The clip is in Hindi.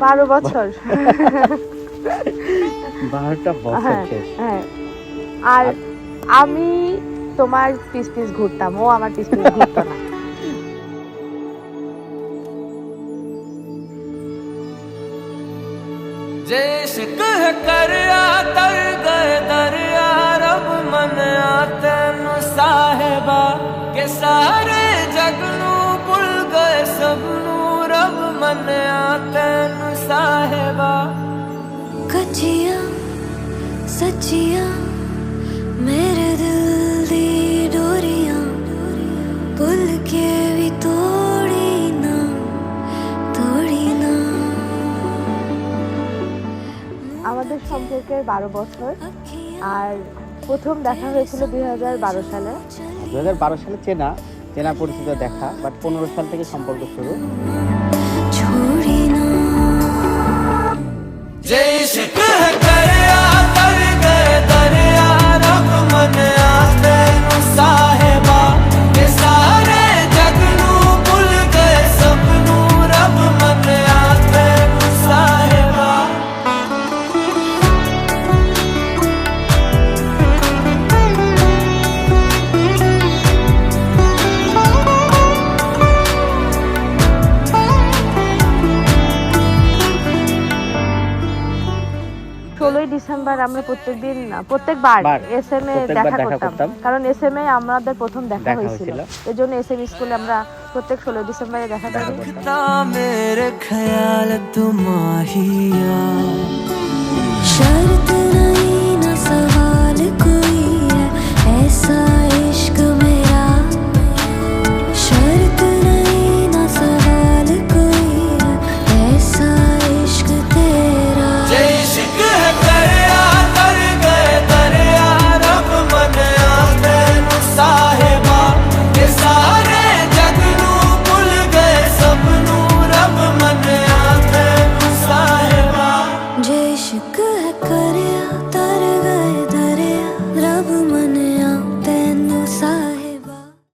12 বছর। 12টা বছর হ্যাঁ শেষ। হ্যাঁ। আর আমি তোমার পিস পিস ঘুরতাম, ও আমার পিস পিস ঘুরতো না। इश्क है करया तर गए दरिया रब मन तेनु साहिबा के सारे जग नू भुल गए सबनू रब मन तेनु साहिबा कच्चियां सच्चियां मेरे दिल दी डोरियां भुल के भी तोड़ी ना আমাদের সম্পর্কের 12 বছর। আর প্রথম দেখা হয়েছিল 2012 সালে। 2012 সালে চেনা পরিচিত দেখা, বাট 15 সাল থেকে সম্পর্ক শুরু। छोड़ी ना इश्क है करया तर गए दरिया रब मन तेनु साहिबा के सारे जग नू भुल गए सबनू रब मन तेनु साहिबा ডিসেম্বর আমরা প্রত্যেকবার বার, এসএম এ প্রত্যেকবার দেখা দেখা করতাম, করতাম। কারণ এসএম এ আমাদের প্রথম দেখা দেখা হয়েছিল। হয়েছিল। এজন্য এসএম স্কুলে আমরা প্রত্যেক 16 ডিসেম্বরে দেখা করি। ना मेरे ख्याल तुम्हारिया शर्त नहीं ना सवाल कोई है ऐसा इश्क मेरा शर्त नहीं ना सवाल कोई है ऐसा इश्क तेरा इश्क है करया तर गए दरिया रब मन तेनु साहिबा के सारे जग नू भुल गए सबनू रब मन तेनु साहिबा जे इश्क है करया तर